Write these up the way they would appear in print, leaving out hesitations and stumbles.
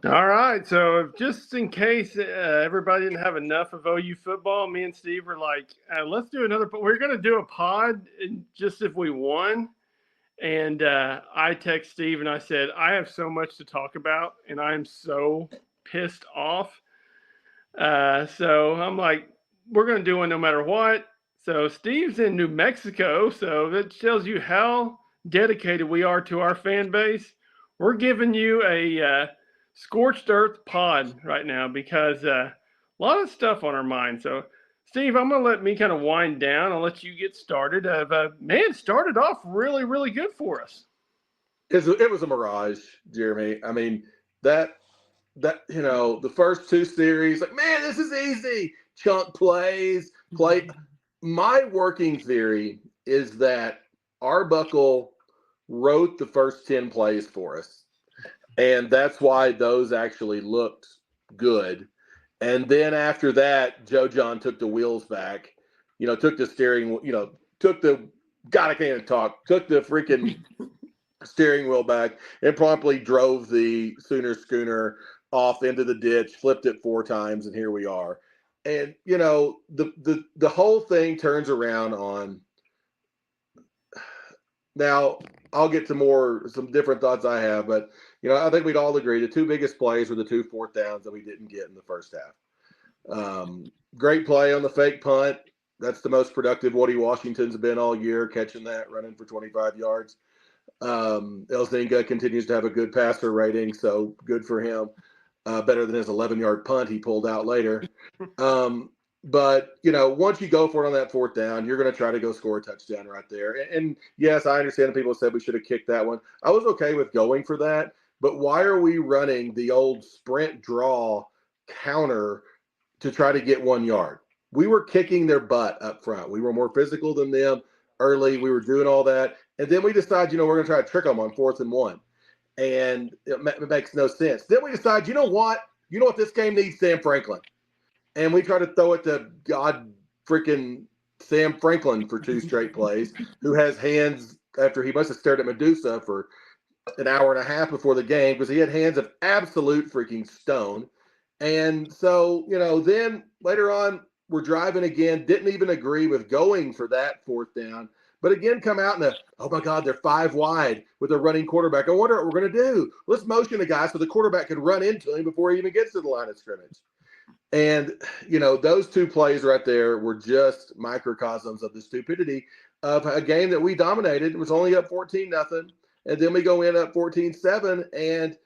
All right, so just in case everybody didn't have enough of OU football, me and Steve were like, let's do another. We're going to do a pod just if we won. And I text Steve and I said, I have so much to talk about, and I am so pissed off. So I'm like, we're going to do one no matter what. So Steve's in New Mexico, so that tells you how dedicated we are to our fan base. We're giving you a scorched earth pod right now because a lot of stuff on our mind. So, Steve, I'm going to let me kind of wind down. I'll let you get started. Man, started off really, really good for us. It was a mirage, Jeremy. I mean, that the first two series, like, man, this is easy. Chunk plays, play. My working theory is that Arbuckle wrote the first 10 plays for us. And that's why those actually looked good. And then after that, Joe John took the wheels back, took the steering, took the, God, I can't even talk, took the freaking steering wheel back and promptly drove the Sooner schooner off into the ditch, flipped it 4 times, and here we are. And the whole thing turns around on. Now I'll get to some different thoughts I have, but I think we'd all agree the 2 biggest plays were the 2 fourth downs that we didn't get in the first half. Great play on the fake punt. That's the most productive Woody Washington's been all year, catching that, running for 25 yards. Elzinga continues to have a good passer rating, so good for him. Better than his 11-yard punt he pulled out later. But, once you go for it on that 4th down, you're going to try to go score a touchdown right there. And yes, I understand people said we should have kicked that one. I was okay with going for that, but why are we running the old sprint draw counter to try to get 1 yard? We were kicking their butt up front. We were more physical than them early. We were doing all that. And then we decide, we're going to try to trick them on 4th and 1. And it makes no sense. Then we decide, you know what this game needs? Sam Franklin. And we try to throw it to God freaking Sam Franklin for 2 straight plays, who has hands after he must have stared at Medusa for an hour and a half before the game because he had hands of absolute freaking stone. And so, then later on, we're driving again, didn't even agree with going for that 4th down. But again, come out and oh my God, they're 5 wide with a running quarterback. I wonder what we're going to do. Let's motion a guy so the quarterback can run into him before he even gets to the line of scrimmage. And, those 2 plays right there were just microcosms of the stupidity of a game that we dominated. It was only up 14-0. And then we go in up 14-7. And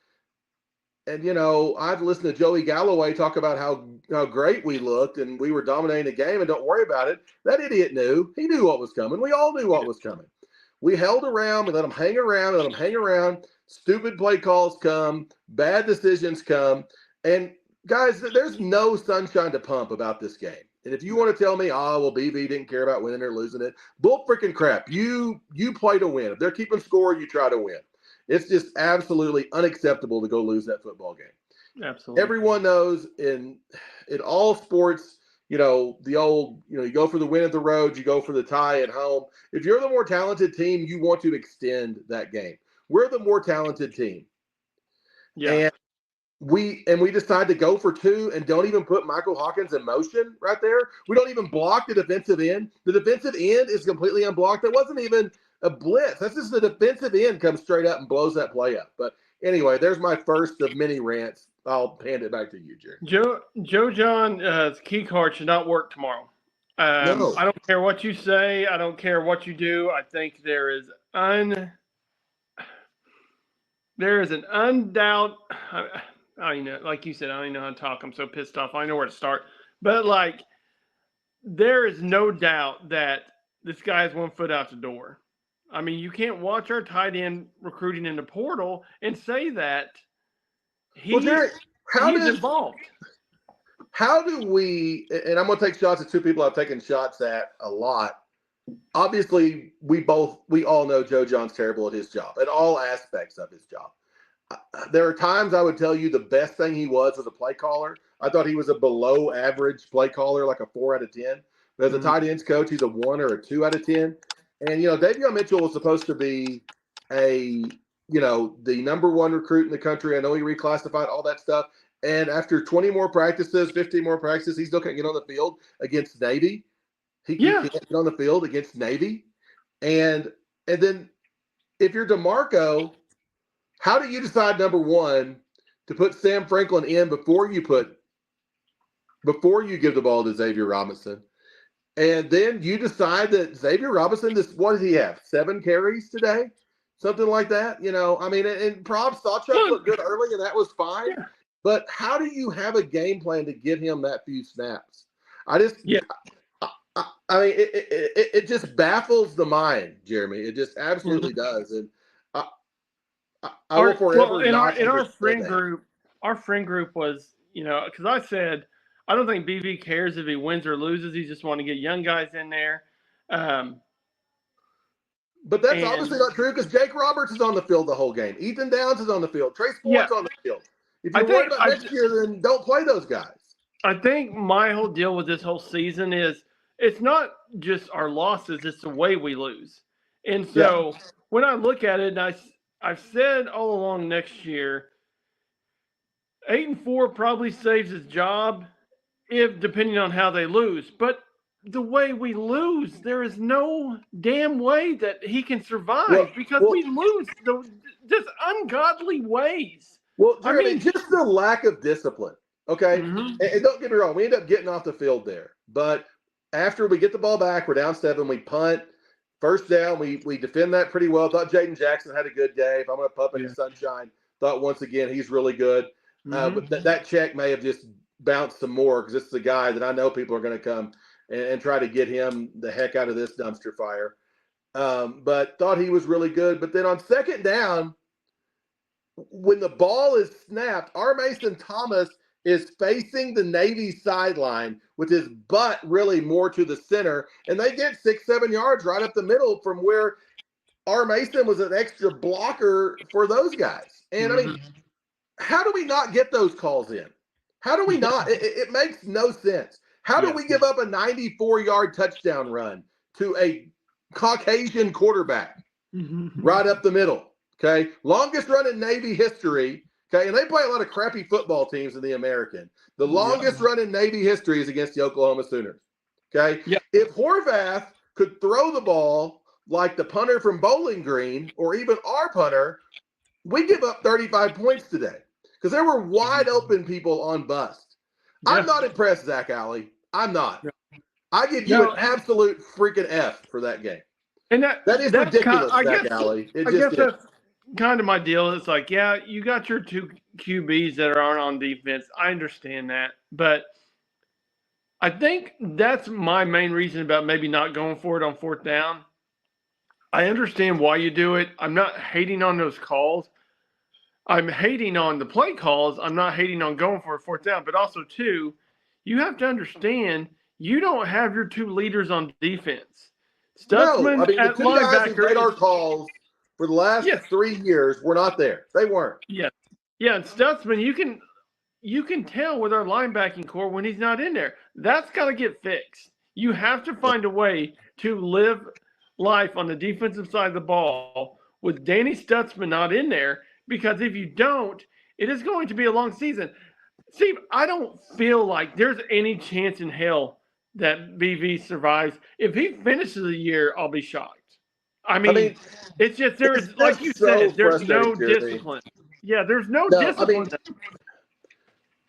I've listened to Joey Galloway talk about how great we looked and we were dominating the game and don't worry about it. That idiot knew. He knew what was coming. We all knew what was coming. We held around. We let them hang around. Stupid play calls come. Bad decisions come. And, guys, there's no sunshine to pump about this game. And if you want to tell me, BV didn't care about winning or losing it, bull freaking crap. You play to win. If they're keeping score, you try to win. It's just absolutely unacceptable to go lose that football game. Absolutely. Everyone knows in all sports, the old, you go for the win at the road, you go for the tie at home. If you're the more talented team, you want to extend that game. We're the more talented team. Yeah. And we decide to go for 2 and don't even put Michael Hawkins in motion right there. We don't even block the defensive end. The defensive end is completely unblocked. That wasn't even a blitz. That's just the defensive end comes straight up and blows that play up. But anyway, there's my first of many rants. I'll hand it back to you, Jerry. Joe John's key card should not work tomorrow. No. I don't care what you say. I don't care what you do. I think there is an undoubt. Like you said, I don't even know how to talk. I'm so pissed off. I don't know where to start. But there is no doubt that this guy is 1 foot out the door. I mean, you can't watch our tight end recruiting in the portal and say that he's involved. How do we, and I'm going to take shots at 2 people I've taken shots at a lot. Obviously, we all know Joe John's terrible at his job, at all aspects of his job. There are times I would tell you the best thing he was as a play caller. I thought he was a below average play caller, like a 4 out of 10. But as a tight ends coach, he's a 1 or a 2 out of 10. And, Davion Mitchell was supposed to be a the number one recruit in the country. I know he reclassified all that stuff. And after 20 more practices, 15 more practices, he still can't get on the field against Navy. He can't get on the field against Navy. And then if you're DeMarco, how do you decide, number one, to put Sam Franklin in before you give the ball to Xavier Robinson? And then you decide that Xavier Robinson, what does he have? 7 carries today? Something like that. And props, Sawchuk looked good early, and that was fine. Yeah. But how do you have a game plan to get him that few snaps? It just baffles the mind, Jeremy. It just absolutely does. And I will forever in not our friend group. Our friend group was, because I said, I don't think BV cares if he wins or loses. He just want to get young guys in there. But that's obviously not true, because Jake Roberts is on the field the whole game. Ethan Downs is on the field. Trace Ford's on the field. If you're worried about next year, then don't play those guys. I think my whole deal with this whole season is it's not just our losses, it's the way we lose. And so when I look at it, and I've said all along next year, 8-4 probably saves his job depending on how they lose. But the way we lose, there is no damn way that he can survive because we lose just ungodly ways. Well, Jeremy, just the lack of discipline, okay? And don't get me wrong, we end up getting off the field there. But after we get the ball back, we're down 7, we punt. First down, we defend that pretty well. Thought Jaden Jackson had a good day. If I'm going to pump in the sunshine, thought once again he's really good. But that check may have just bounced some more, because this is a guy that I know people are going to come and try to get him the heck out of this dumpster fire. But thought he was really good. But then on second down, when the ball is snapped, R. Mason Thomas is facing the Navy sideline with his butt really more to the center, and they get 6-7 yards right up the middle from where R. Mason was an extra blocker for those guys. And how do we not get those calls in? How do we not? It makes no sense. How do we give up a 94-yard touchdown run to a Caucasian quarterback right up the middle? Okay, longest run in Navy history. Okay, and they play a lot of crappy football teams in the American. The longest run in Navy history is against the Oklahoma Sooners. Okay, if Horvath could throw the ball like the punter from Bowling Green, or even our punter, we give up 35 points today, because there were wide open people on bust. I'm not impressed, Zach Alley. I'm not. I give you an absolute freaking F for that game. And that is ridiculous, Zach Alley. I guess that's kind of my deal. It's like, you got your 2 QBs that aren't on defense. I understand that. But I think that's my main reason about maybe not going for it on 4th down. I understand why you do it. I'm not hating on those calls. I'm hating on the play calls. I'm not hating on going for a 4th down. But also, too, you have to understand you don't have your 2 leaders on defense. Stutzman the 2 guys who made our calls for the last 3 years were not there. They weren't. Yeah, and Stutzman, you can tell with our linebacking core when he's not in there. That's got to get fixed. You have to find a way to live life on the defensive side of the ball with Danny Stutzman not in there, because if you don't, it is going to be a long season. Steve, I don't feel like there's any chance in hell that BV survives. If he finishes the year, I'll be shocked. I mean it's just like you said, there's no discipline. Yeah, there's no discipline.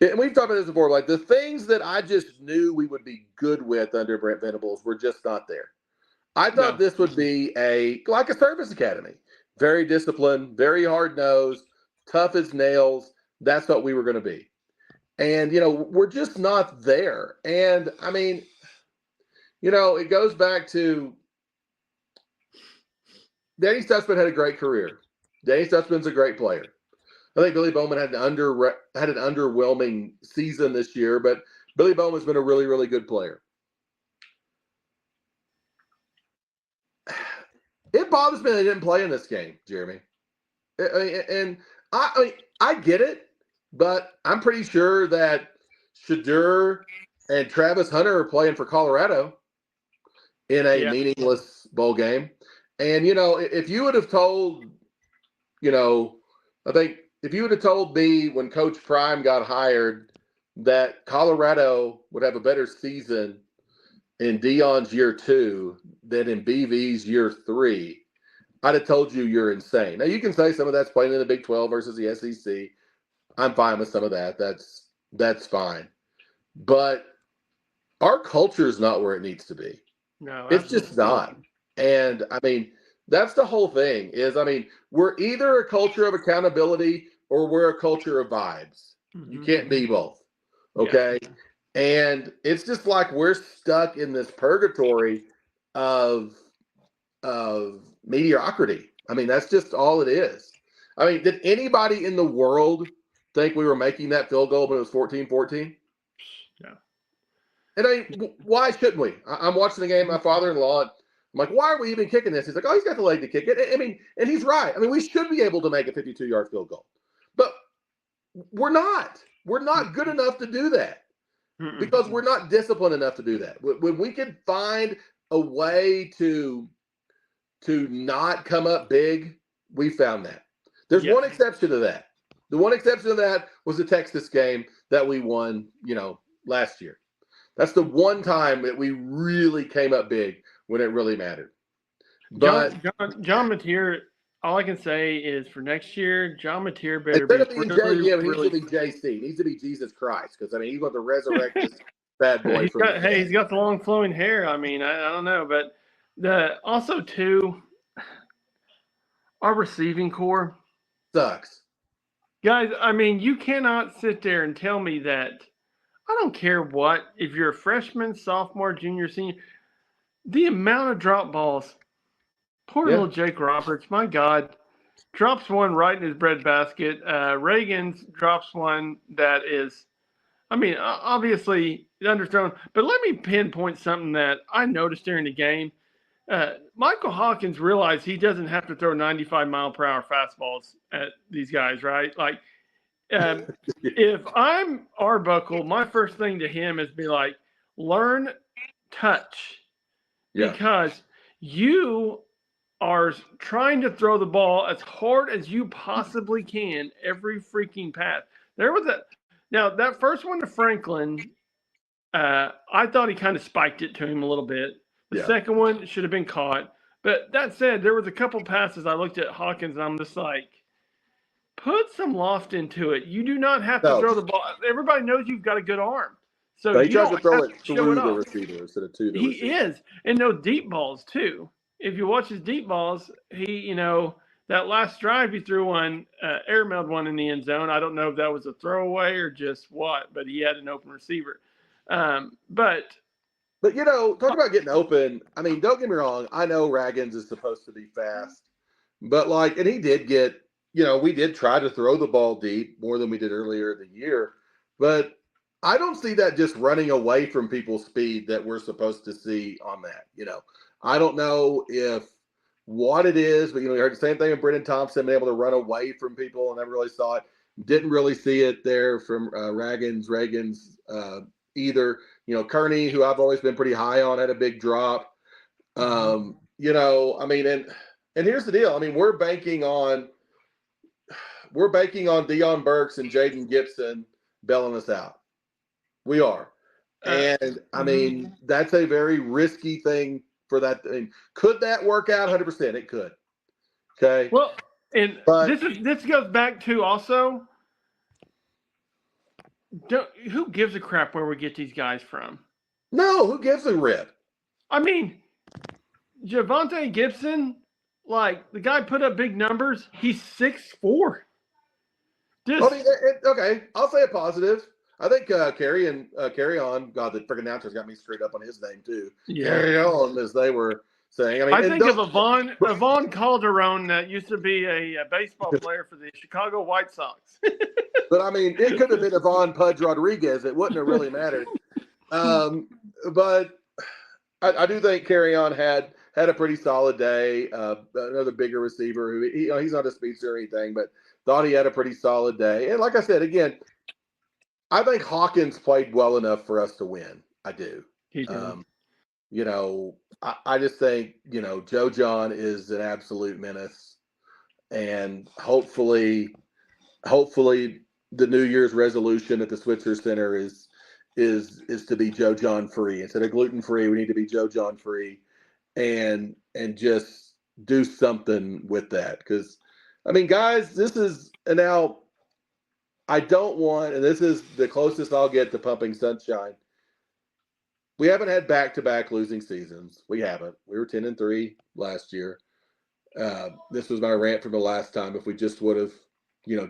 And we've talked about this before. Like, the things that I just knew we would be good with under Brent Venables were just not there. I thought this would be like a service academy. Very disciplined, very hard-nosed, tough as nails. That's what we were going to be. And, we're just not there. And, it goes back to Danny Stutzman had a great career. Danny Stutzman's a great player. I think Billy Bowman had an underwhelming season this year, but Billy Bowman's been a really, really good player. It bothers me they didn't play in this game, Jeremy. I get it, but I'm pretty sure that Shadur and Travis Hunter are playing for Colorado in a meaningless bowl game. And, if you would have told I think if you would have told me when Coach Prime got hired that Colorado would have a better season in Dion's year 2 than in BV's year 3, I'd have told you you're insane. Now, you can say some of that's playing in the Big 12 versus the SEC. I'm fine with some of that. That's fine. But our culture is not where it needs to be. No, It's just not. And, I mean, that's the whole thing is, I mean, we're either a culture of accountability or we're a culture of vibes. You can't be both. Okay. Yeah. And it's just like we're stuck in this purgatory of mediocrity. I mean, that's just all it is. I mean, did anybody in the world think we were making that field goal when it was 14-14? Yeah. And I mean, why shouldn't we? I'm watching the game, my father-in-law, and I'm like, why are we even kicking this? He's like, oh, he's got the leg to kick it. I mean, and he's right. I mean, we should be able to make a 52-yard field goal. But we're not. We're not good enough to do that because we're not disciplined enough to do that. When we can find a way to not come up big, we found that. There's one exception to that. The one exception to that was the Texas game that we won, last year. That's the one time that we really came up big when it really mattered. But John Mateer, all I can say is for next year, John Mateer better be really, he needs to be JC. He needs to be Jesus Christ because, I mean, he's going to resurrect this bad boy. He's got the long flowing hair. I mean, I don't know. But also, too, our receiving core sucks. Guys, I mean, you cannot sit there and tell me that. I don't care what, if you're a freshman, sophomore, junior, senior, the amount of drop balls. Poor little Jake Roberts, my God, drops one right in his breadbasket. Reagan's drops one that is, I mean, obviously underthrown. But let me pinpoint something that I noticed during the game. Michael Hawkins realized he doesn't have to throw 95-mile-per-hour fastballs at these guys, right? Like, if I'm Arbuckle, my first thing to him is be like, learn touch. Yeah. Because you are trying to throw the ball as hard as you possibly can every freaking pass. Now, that first one to Franklin, I thought he kind of spiked it to him a little bit. The second one should have been caught. But that said, there was a couple passes I looked at Hawkins, and I'm just like, put some loft into it. You do not have to throw the ball. Everybody knows you've got a good arm. So he tries to throw it through the receiver instead of to the receiver. He is. And no deep balls, too. If you watch his deep balls, that last drive he threw one, airmailed one in the end zone. I don't know if that was a throwaway or just what, but he had an open receiver. But talk about getting open. I mean, don't get me wrong. I know Raggins is supposed to be fast. But, and he did get, we did try to throw the ball deep more than we did earlier in the year. But I don't see that just running away from people's speed that we're supposed to see on that. I don't know what it is, but, you heard the same thing with Brendan Thompson, being able to run away from people, and never really saw it. Didn't really see it there from Reagan's either. Kearney, who I've always been pretty high on, had a big drop. I mean, and here's the deal. I mean, we're banking on Deion Burks and Jaden Gibson bailing us out. We are. And, I mean, that's a very risky thing for that. I mean, could that work out? 100%. It could. Okay. Well, this goes back to also, who gives a crap where we get these guys from? No, who gives a rip? I mean, Javonte Gibson, the guy put up big numbers. He's 6'4". Okay, I'll say a positive. I think Carry On, God, the freaking announcers got me screwed up on his name too. Yeah. Carry On, as they were saying. I mean, I think of Yvonne Calderon that used to be a baseball player for the Chicago White Sox. But I mean, it could have been Yvonne Pudge Rodriguez. It wouldn't have really mattered. But I do think Carry On had a pretty solid day. Another bigger receiver who he's not a speedster or anything, but thought he had a pretty solid day. And like I said, again, I think Hawkins played well enough for us to win. I do. He did. I just think, Joe John is an absolute menace. and hopefully the New Year's resolution at the Switzer Center is to be Joe John free. Instead of gluten free, we need to be Joe John free, and just do something with that. Because I mean, guys, this is, and now I don't want, and this is the closest I'll get to pumping sunshine. We haven't had back-to-back losing seasons. We haven't. We were 10-3 last year. This was my rant from the last time. If we just would have,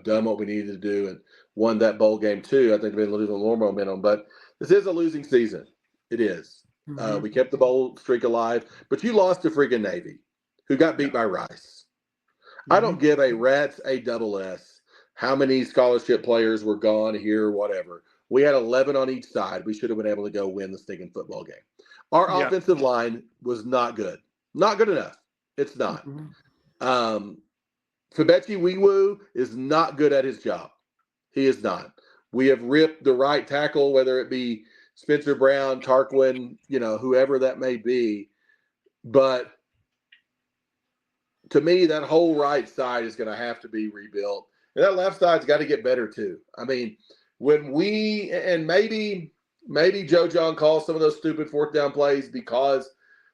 done what we needed to do and won that bowl game too, I think we'd been a little more momentum. But this is a losing season. It is. Mm-hmm. We kept the bowl streak alive, but you lost to freaking Navy, who got beat by Rice. Mm-hmm. I don't give a rat's ASS how many scholarship players were gone here, whatever. We had 11 on each side. We should have been able to go win the stinking football game. Our offensive line was not good. Not good enough. It's not. Mm-hmm. Fabechi Wiwu is not good at his job. He is not. We have ripped the right tackle, whether it be Spencer Brown, Tarquin, whoever that may be. But to me, that whole right side is going to have to be rebuilt. And that left side's got to get better too. I mean, when we, and maybe Joe John calls some of those stupid fourth down plays because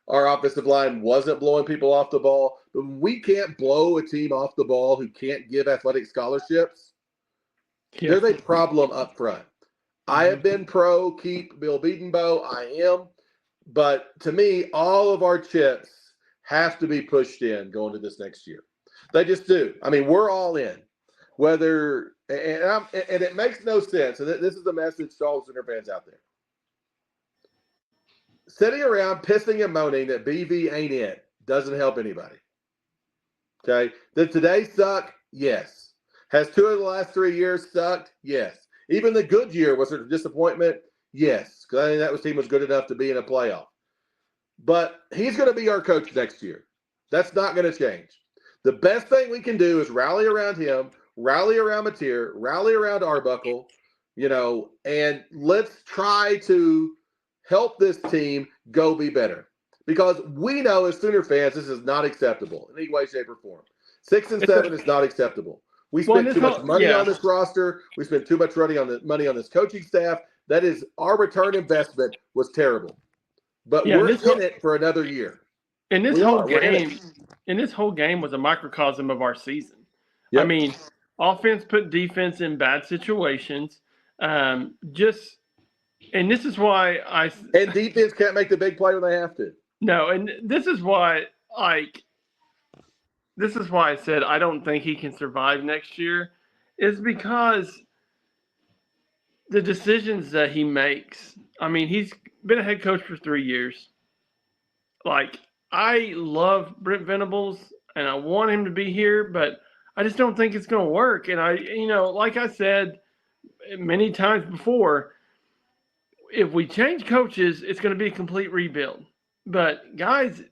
our offensive line wasn't blowing people off the ball. But when we can't blow a team off the ball who can't give athletic scholarships, there's a problem up front. I have been pro keep Bill Beatonbow. I am. But to me, all of our chips have to be pushed in going to this next year. They just do. I mean, we're all in. Whether and it makes no sense. And this is the message to all Center fans out there. Sitting around pissing and moaning that BV ain't it doesn't help anybody. Okay? Did today suck? Yes. Has 2 of the last 3 years sucked? Yes. Even the good year was a disappointment? Yes. Because I think that team was good enough to be in a playoff. But he's going to be our coach next year. That's not going to change. The best thing we can do is rally around him, rally around Mateer, rally around Arbuckle, and let's try to help this team go be better. Because we know as Sooner fans, this is not acceptable in any way, shape, or form. 6 and 7 is not acceptable. We spent too much money on this roster. We spent too much money on this coaching staff. That is, our return investment was terrible. But we're in it for another year. And this whole game was a microcosm of our season. Yep. I mean, offense put defense in bad situations. And this is why and defense can't make the big play when they have to. No, and this is why I said I don't think he can survive next year, is because the decisions that he makes. I mean, he's been a head coach for 3 years. Like, I love Brent Venables and I want him to be here, but I just don't think it's going to work. And like I said many times before, if we change coaches, it's going to be a complete rebuild. But guys,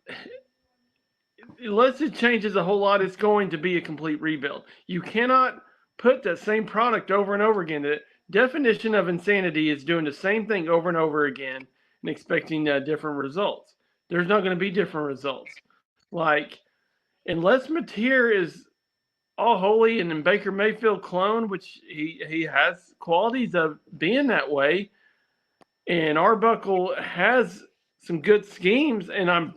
unless it changes a whole lot, it's going to be a complete rebuild. You cannot put the same product over and over again. The definition of insanity is doing the same thing over and over again and expecting different results. There's not going to be different results. Like, unless Mateer is all holy and then Baker Mayfield clone, which he has qualities of being that way, and Arbuckle has some good schemes, and I'm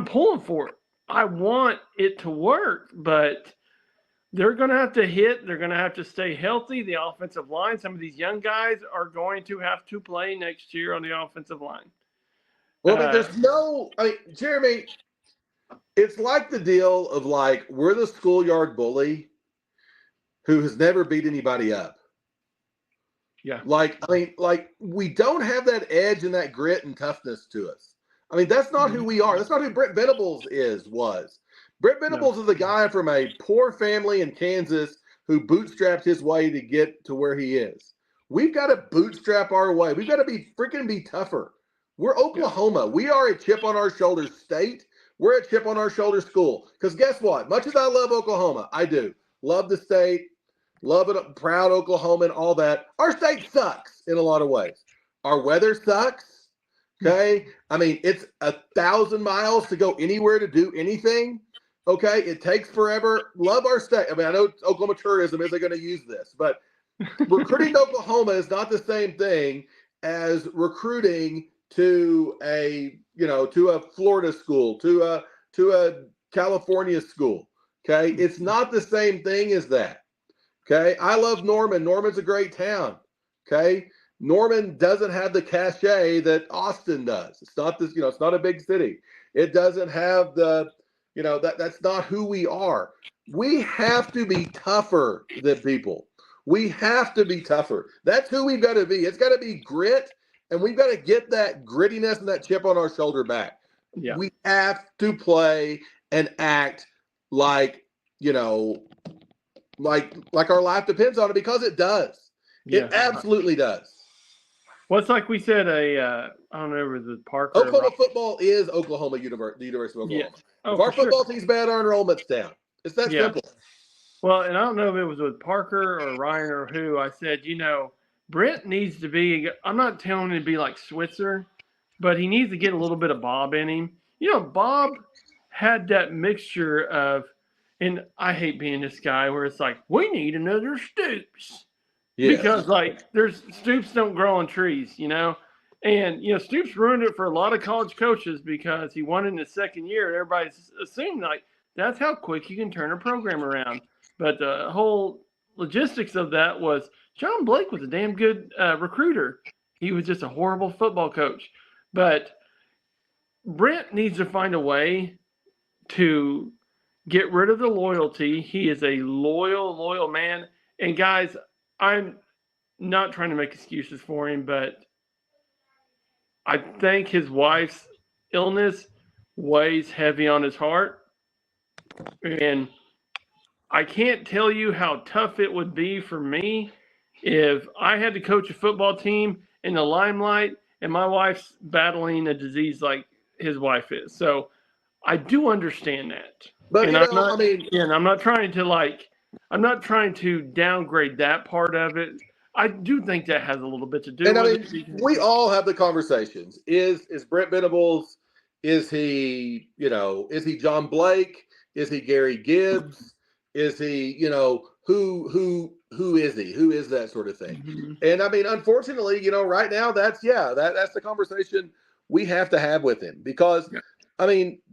pulling for it. I want it to work, but they're going to have to hit. They're going to have to stay healthy. The offensive line, some of these young guys are going to have to play next year on the offensive line. Well, Jeremy, it's like the deal of like, we're the schoolyard bully who has never beat anybody up. Yeah. We don't have that edge and that grit and toughness to us. I mean, that's not who we are. That's not who Brent Venables was. Brent Venables is a guy from a poor family in Kansas who bootstrapped his way to get to where he is. We've got to bootstrap our way. We've got to be tougher. We're Oklahoma. We are a chip on our shoulder state. We're a chip on our shoulder school. Because guess what? Much as I love Oklahoma, I do. Love the state. Love it, proud Oklahoman, all that. Our state sucks in a lot of ways. Our weather sucks. Okay? I mean, it's 1,000 miles to go anywhere to do anything. Okay, it takes forever. Love our state. I mean, I know Oklahoma tourism isn't going to use this, but recruiting to Oklahoma is not the same thing as recruiting to a Florida school, to a California school. Okay, it's not the same thing as that. Okay, I love Norman. Norman's a great town. Okay, Norman doesn't have the cachet that Austin does. It's not this, it's not a big city. It doesn't have that's not who we are. We have to be tougher than people. We have to be tougher. That's who we've got to be. It's got to be grit, and we've got to get that grittiness and that chip on our shoulder back. Yeah. We have to play and act like, like our life depends on it, because it does. Yeah. It absolutely does. Well, it's like we said, I don't know, was it Parker? Oklahoma football is Oklahoma University, the University of Oklahoma. Yeah. Oh, if our football sure. team's bad, our enrollment's down. It's that simple. Well, and I don't know if it was with Parker or Ryan or who. I said, Brent needs to be, I'm not telling him to be like Switzer, but he needs to get a little bit of Bob in him. Bob had that mixture of, and I hate being this guy where it's like, we need another Stoops. Yes. Because there's Stoops don't grow on trees, and Stoops ruined it for a lot of college coaches because he won in his second year, and everybody assumed that's how quick you can turn a program around. But the whole logistics of that was John Blake was a damn good recruiter. He was just a horrible football coach. But Brent needs to find a way to get rid of the loyalty. He is a loyal man. And guys, I'm not trying to make excuses for him, but I think his wife's illness weighs heavy on his heart. And I can't tell you how tough it would be for me if I had to coach a football team in the limelight and my wife's battling a disease like his wife is. So I do understand that. But and I'm not trying to downgrade that part of it. I do think that has a little bit to do with it. We all have the conversations. Is Brent Venables, is he John Blake? Is he Gary Gibbs? Is he, who is he? Who is that sort of thing? Mm-hmm. And unfortunately, right now that's the conversation we have to have with him, because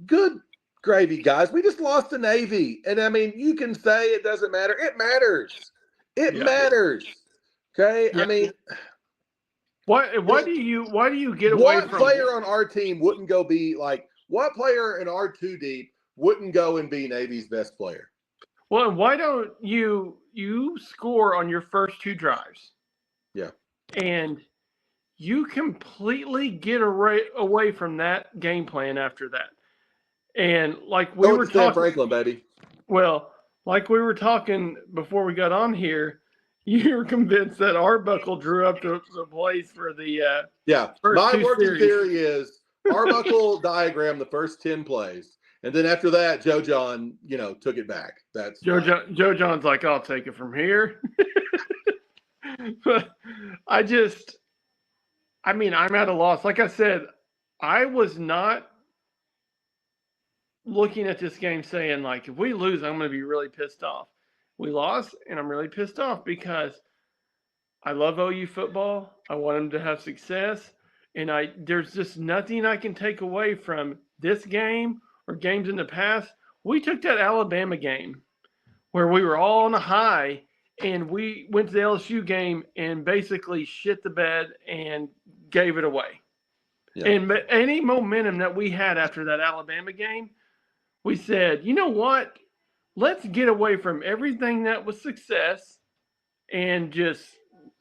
good gravy, guys. We just lost the Navy. And you can say it doesn't matter. It matters. It matters. Okay. Yeah. Why do you get away from what player on our team wouldn't go be like, what player in our 2 deep wouldn't go and be Navy's best player? Well, why don't you score on your first 2 drives? Yeah. And you completely get away from that game plan after that. And like we were talking, Franklin, baby. Well, like we were talking before we got on here, you were convinced that Arbuckle drew up the plays for the My working theory is Arbuckle diagrammed the first 10 plays. And then after that, Joe John, took it back. That's Joe John's like, I'll take it from here. But I'm at a loss. Like I said, I was not looking at this game saying, like, if we lose, I'm going to be really pissed off. We lost, and I'm really pissed off because I love OU football. I want them to have success. And there's just nothing I can take away from this game or games in the past. We took that Alabama game where we were all on a high, and we went to the LSU game and basically shit the bed and gave it away. Yeah. And any momentum that we had after that Alabama game, we said, you know what? Let's get away from everything that was success and just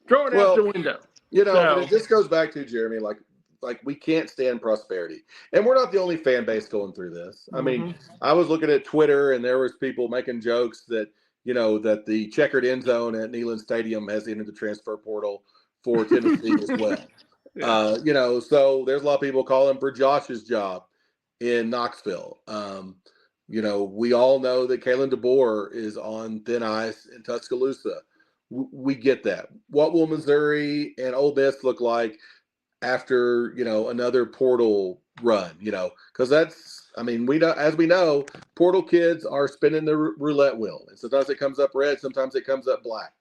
throw it out the window. It just goes back to, Jeremy, like we can't stand prosperity. And we're not the only fan base going through this. Mm-hmm. I was looking at Twitter, and there was people making jokes that, that the checkered end zone at Neyland Stadium has entered the transfer portal for Tennessee as well. Yeah. So there's a lot of people calling for Josh's job in Knoxville. We all know that Kalen DeBoer is on thin ice in Tuscaloosa. We get that. What will Missouri and Ole Miss look like after, another portal run, because that's I mean, as we know, portal kids are spinning the roulette wheel, and sometimes it comes up red, sometimes it comes up black,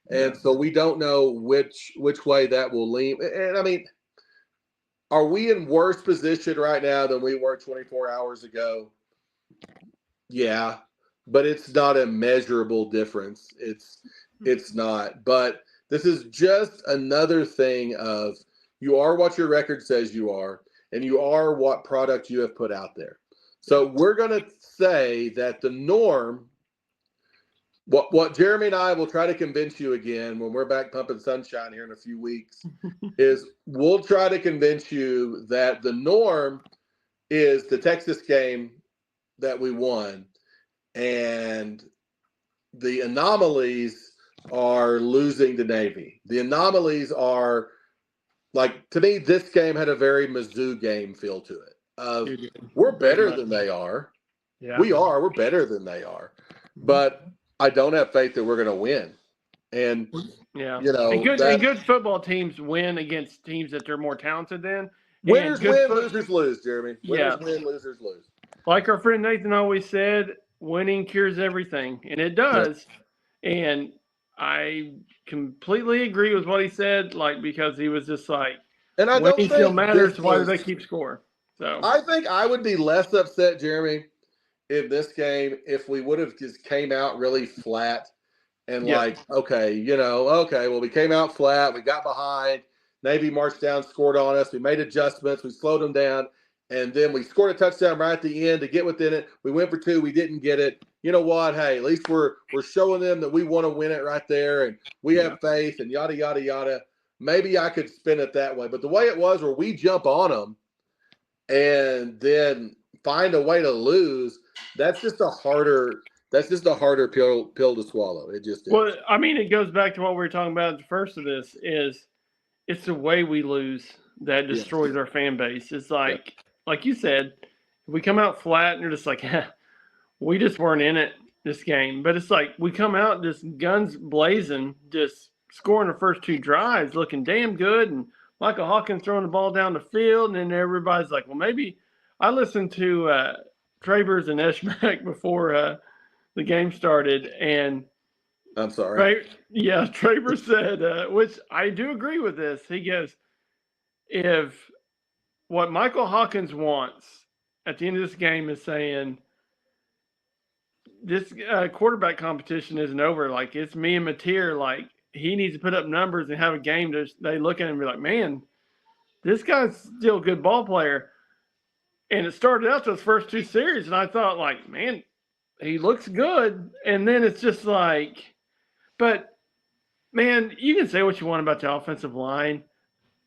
and so we don't know which way that will lean. And I mean, are we in worse position right now than we were 24 hours ago? Yeah, but it's not a measurable difference. It's not. But this is just another thing of you are what your record says you are, and you are what product you have put out there. So we're going to say that the norm, what Jeremy and I will try to convince you again when we're back pumping sunshine here in a few weeks, is we'll try to convince you that the norm is the Texas game that we won, and the anomalies are losing to Navy. The anomalies are, like, to me, this game had a very Mizzou game feel to it. We're better than they are. Yeah. We're better than they are. But I don't have faith that we're going to win. And, and good football teams win against teams that they're more talented than. Winners win, losers lose, Jeremy. Winners win, losers lose. Like our friend Nathan always said, winning cures everything, and it does. Yeah. And I completely agree with what he said, like, because he was just like, and I winning still matters. Why do they keep score? So I think I would be less upset, Jeremy, in this game if we would have just came out really flat and okay, well, we came out flat, we got behind, Navy marched down, scored on us, we made adjustments, we slowed them down, and then we scored a touchdown right at the end to get within it. We went for 2, we didn't get it. You know what? Hey, at least we're showing them that we want to win it right there, and we have faith, and yada yada yada. Maybe I could spin it that way, but the way it was, where we jump on them and then find a way to lose, that's just a harder pill to swallow. It just is. Well, I mean, it goes back to what we were talking about at the first of this. Is it's the way we lose that destroys our fan base. It's like you said, if we come out flat and you're just like, we just weren't in it this game. But it's like we come out just guns blazing, just scoring the first 2 drives, looking damn good, and Michael Hawkins throwing the ball down the field, and then everybody's like, well, maybe I listened to Travers and Eshmack before the game started, and I'm sorry. Travers said, which I do agree with this. He goes, if what Michael Hawkins wants at the end of this game is saying this quarterback competition isn't over, like it's me and Mateer, like he needs to put up numbers and have a game that they look at him and be like, man, this guy's still a good ball player. And it started out those first 2 series, and I thought, like, man, he looks good. And then it's just like, but, man, you can say what you want about the offensive line.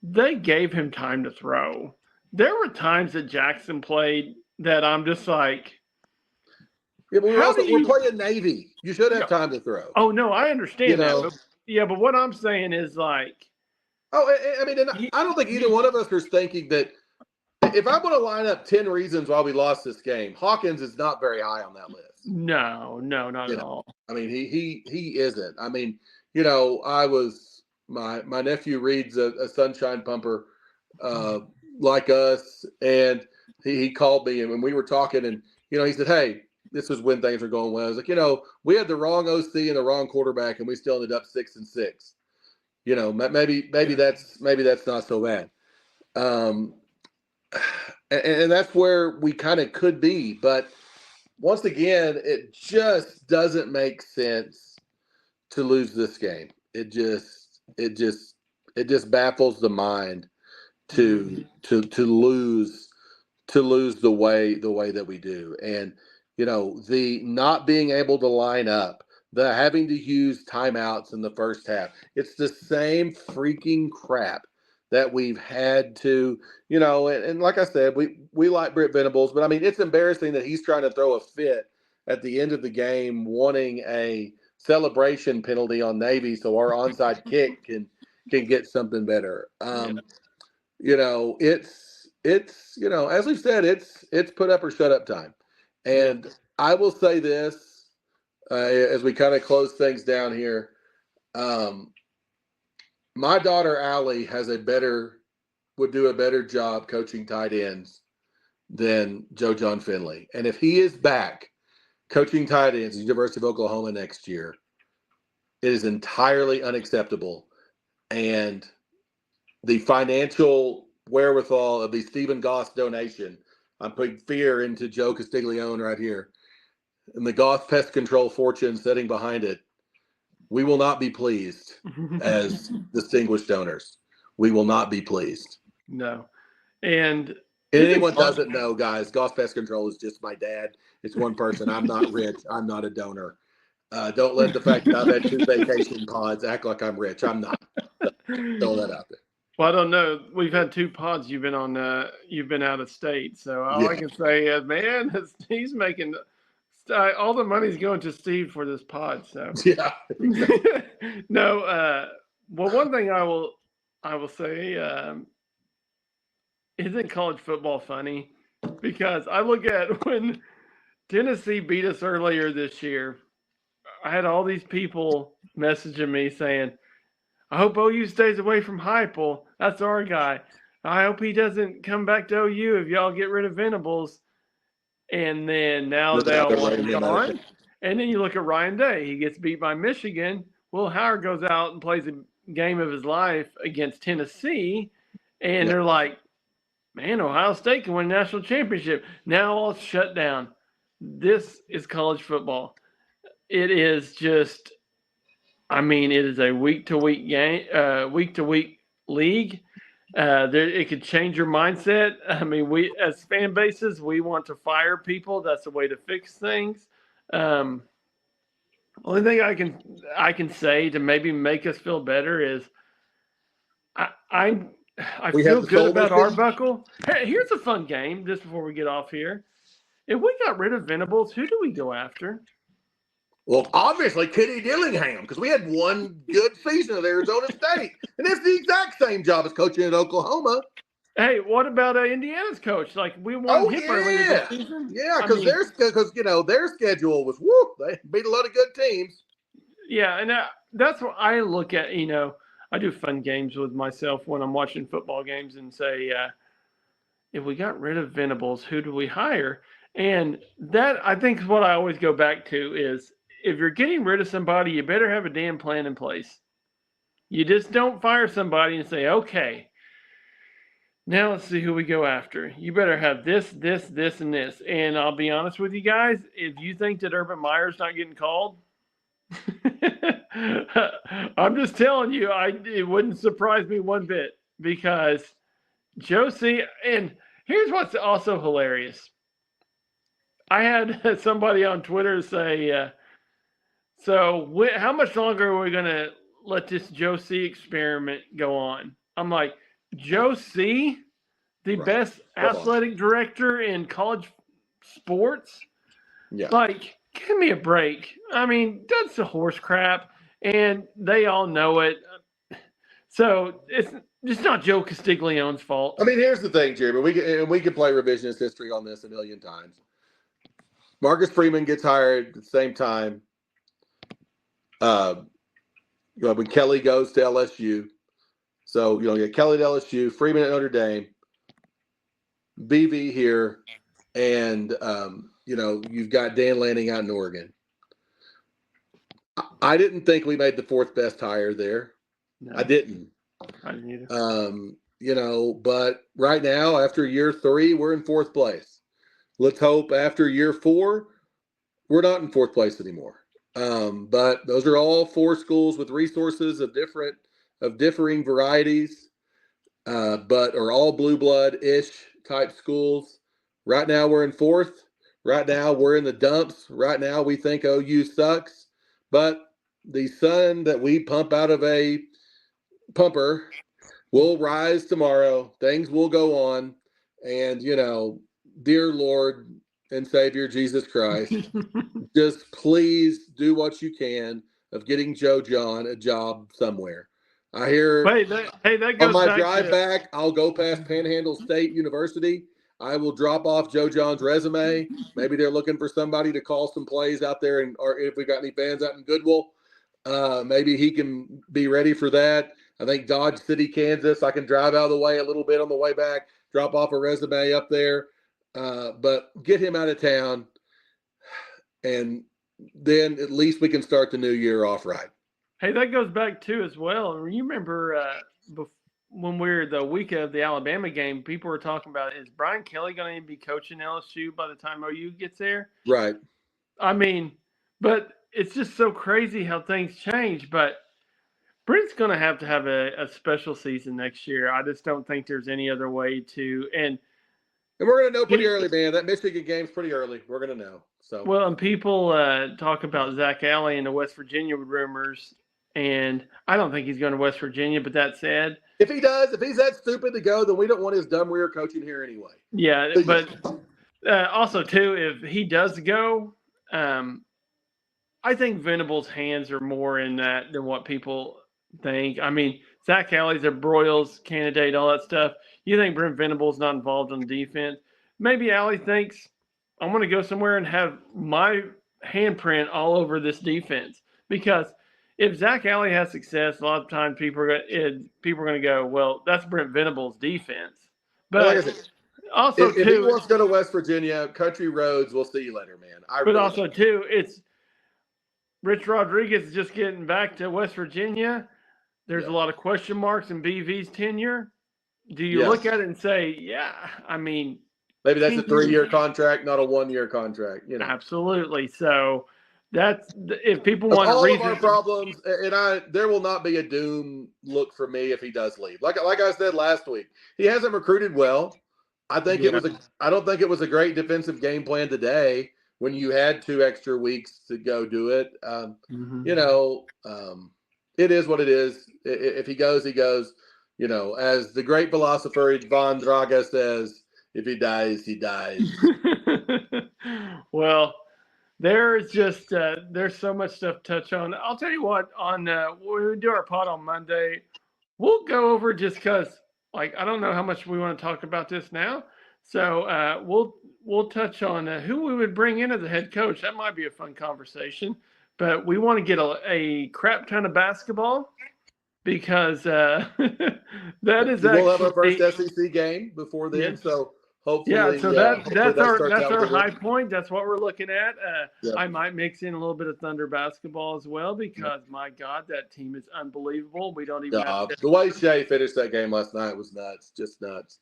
They gave him time to throw. There were times that Jackson played that I'm just like, yeah, but we're playing Navy. You should have time to throw. Oh, no, I understand that. But what I'm saying is like. Oh, I mean, I don't think either one of us is thinking that if I'm going to line up 10 reasons why we lost this game, Hawkins is not very high on that list. No, not at all. I mean, he isn't. I mean, my nephew reads a Sunshine Pumper like us, and he called me, and when we were talking, and he said, hey, this was when things were going well. I was like, we had the wrong OC and the wrong quarterback, and we still ended up 6-6. Maybe that's not so bad. And that's where we kind of could be, but once again, it just doesn't make sense to lose this game. It just baffles the mind to lose the way that we do. And the not being able to line up, the having to use timeouts in the first half, it's the same freaking crap that we've had to, and like I said, we like Britt Venables, but I mean, it's embarrassing that he's trying to throw a fit at the end of the game, wanting a celebration penalty on Navy so our onside kick can get something better. It's as we've said, it's put up or shut up time. And I will say this as we kind of close things down here. My daughter Allie would do a better job coaching tight ends than Joe John Finley. And if he is back coaching tight ends at the University of Oklahoma next year, it is entirely unacceptable. And the financial wherewithal of the Stephen Goss donation, I'm putting fear into Joe Castiglione right here, and the Goss Pest Control fortune sitting behind it, we will not be pleased as distinguished donors. We will not be pleased. No. And if anyone doesn't know, guys, Goss Pest Control is just my dad. It's one person. I'm not rich. I'm not a donor. Don't let the fact that I've had 2 vacation pods act like I'm rich. I'm not. Throw that out there. Well, I don't know. We've had 2 pods. You've been on. You've been out of state. So all I can say is, man, he's making all the money's going to Steve for this pod. So yeah. No. Well, one thing I will say, isn't college football funny? Because I look at when Tennessee beat us earlier this year, I had all these people messaging me saying, I hope OU stays away from Heupel. That's our guy. I hope he doesn't come back to OU if y'all get rid of Venables. And then now they all want him gone. And then you look at Ryan Day. He gets beat by Michigan. Will Howard goes out and plays a game of his life against Tennessee. And they're like, man, Ohio State can win a national championship. Now all shut down. This is college football. It is just, it is a week-to-week game, week-to-week league. It could change your mindset. We as fan bases, we want to fire people. That's the way to fix things. Only thing I can say to maybe make us feel better is I feel good about Arbuckle. Hey, here's a fun game just before we get off here. If we got rid of Venables, who do we go after? Well, obviously, Kenny Dillingham, because we had one good season at Arizona State. And it's the exact same job as coaching at Oklahoma. Hey, what about Indiana's coach? Like, we won him earlier this season. Yeah, because their schedule was, they beat a lot of good teams. Yeah, and that's what I look at. I do fun games with myself when I'm watching football games and say, if we got rid of Venables, who do we hire? And that, I think, is what I always go back to is, if you're getting rid of somebody, you better have a damn plan in place. You just don't fire somebody and say, okay, now let's see who we go after. You better have this, this, this, and this. And I'll be honest with you guys, if you think that Urban Meyer's not getting called, I'm just telling you, it wouldn't surprise me one bit, because Josie, and here's what's also hilarious. I had somebody on Twitter say, so how much longer are we going to let this Joe C experiment go on? I'm like, Joe C, the best athletic director in college sports? Yeah. Like, give me a break. That's the horse crap, and they all know it. So it's not Joe Castiglione's fault. Here's the thing, Jeremy. We can play revisionist history on this a million times. Marcus Freeman gets hired at the same time. When Kelly goes to LSU. So, you get Kelly at LSU, Freeman at Notre Dame, BV here, and, you've got Dan Lanning out in Oregon. I didn't think we made the 4th best hire there. No. I didn't either. But right now, after year 3, we're in 4th place. Let's hope after year 4, we're not in 4th place anymore. But those are all 4 schools with resources of differing varieties, but are all blue blood-ish type schools. Right now we're in 4th. Right now we're in the dumps. Right now we think OU sucks. But the sun that we pump out of a pumper will rise tomorrow. Things will go on. And, dear Lord and Savior Jesus Christ, just please do what you can of getting Joe John a job somewhere. I hear that goes on my drive back, I'll go past Panhandle State University. I will drop off Joe John's resume. Maybe they're looking for somebody to call some plays out there, or if we got any fans out in Goodwill, maybe he can be ready for that. I think Dodge City, Kansas, I can drive out of the way a little bit on the way back, drop off a resume up there. but get him out of town, and then at least we can start the new year off right. Hey, that goes back too as well. You remember when we were the week of the Alabama game, people were talking about, is Brian Kelly going to be coaching LSU by the time OU gets there? Right. I mean, but it's just so crazy how things change. But Brent's going to have a special season next year. I just don't think there's any other way to. And we're going to know pretty early, man. That Michigan game's pretty early. We're going to know. So well, and people talk about Zach Alley and the West Virginia rumors, and I don't think he's going to West Virginia. But that said, if he does, if he's that stupid to go, then we don't want his dumb rear coaching here anyway. Yeah, but also too, if he does go, I think Venables' hands are more in that than what people think. I mean, Zach Alley's a Broyles candidate, all that stuff. You think Brent Venables not involved on defense? Maybe Alley thinks, I'm going to go somewhere and have my handprint all over this defense. Because if Zach Alley has success, a lot of times people are going to go, well, that's Brent Venables' defense. But also, if he wants to go to West Virginia, country roads, we'll see you later, man. It's Rich Rodriguez just getting back to West Virginia. There's a lot of question marks in BV's tenure. Do you look at it and say, yeah, I mean, maybe that's a 3-year contract, not a 1-year contract. You know, absolutely. So that's if people want all to of our problems, and there will not be a doom look for me if he does leave. Like I said last week, he hasn't recruited well. I think I don't think it was a great defensive game plan today when you had 2 extra weeks to go do it. You know, it is what it is. If he goes, he goes. You know, as the great philosopher Von Draga says, if he dies, he dies. Well, there's just there's so much stuff to touch on. I'll tell you what, on when we do our pod on Monday, we'll go over just because, like, I don't know how much we want to talk about this now. So we'll touch on who we would bring in as a head coach. That might be a fun conversation. But we want to get a crap ton of basketball. Because that is we'll have our first SEC game before then, so hopefully, so that's our high point. That's what we're looking at. I might mix in a little bit of Thunder basketball as well because my God, that team is unbelievable. We don't even the way Shea finished that game last night was nuts, just nuts.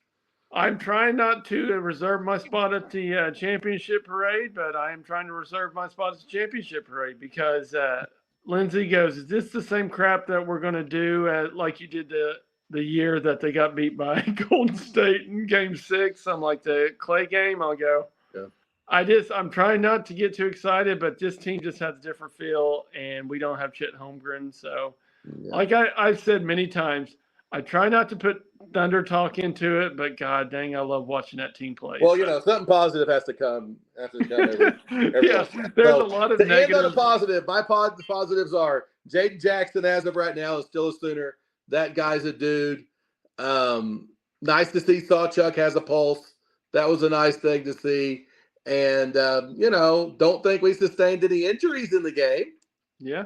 I'm trying not to reserve my spot at the championship parade, but I am trying to reserve my spot at the championship parade because. Lindsay goes, is this the same crap that we're going to do like you did the year that they got beat by Golden State in Game 6? I'm like, the Clay game? I'll go. Yeah. I'm trying not to get too excited, but this team just has a different feel, and we don't have Chet Holmgren. So, like I've said many times, I try not to put Thunder talk into it, but God dang, I love watching that team play. Well, you know, something positive has to come. Every there's a lot of negatives. End on a positive. My positives are Jaden Jackson, as of right now, is still a Sooner. That guy's a dude. Nice to see Sawchuck has a pulse. That was a nice thing to see. And, you know, don't think we sustained any injuries in the game. Yeah.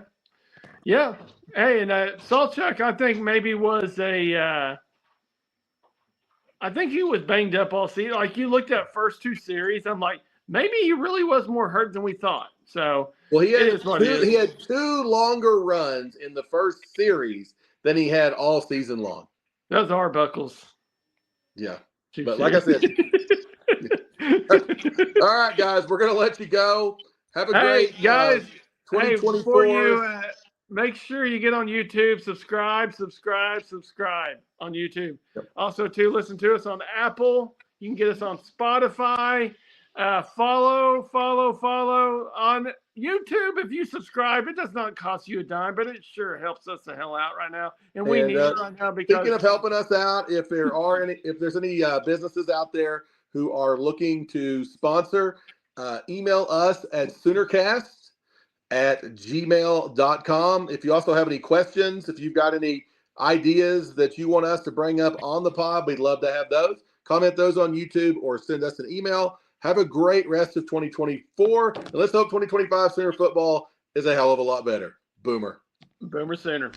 Yeah. Hey, and Sawchuck, I think maybe was I think he was banged up all season. Like, you looked at first 2 series, I'm like, maybe he really was more hurt than we thought. So, well, he had 2 longer runs in the first series than he had all season long. Those are Buckles. Yeah. But like I said, all right, guys, we're going to let you go. Have a great guys. 2024. Before you make sure you get on YouTube, subscribe on YouTube. Yep. Also, too, listen to us on Apple. You can get us on Spotify. Follow on YouTube. If you subscribe, it does not cost you a dime, but it sure helps us the hell out right now. And we need it right now because speaking of helping us out, if there's any businesses out there who are looking to sponsor, email us at soonercast@gmail.com. If you also have any questions, if you've got any ideas that you want us to bring up on the pod, we'd love to have those. Comment those on YouTube or send us an email. Have a great rest of 2024. And let's hope 2025 Sooner football is a hell of a lot better. Boomer. Boomer Sooner.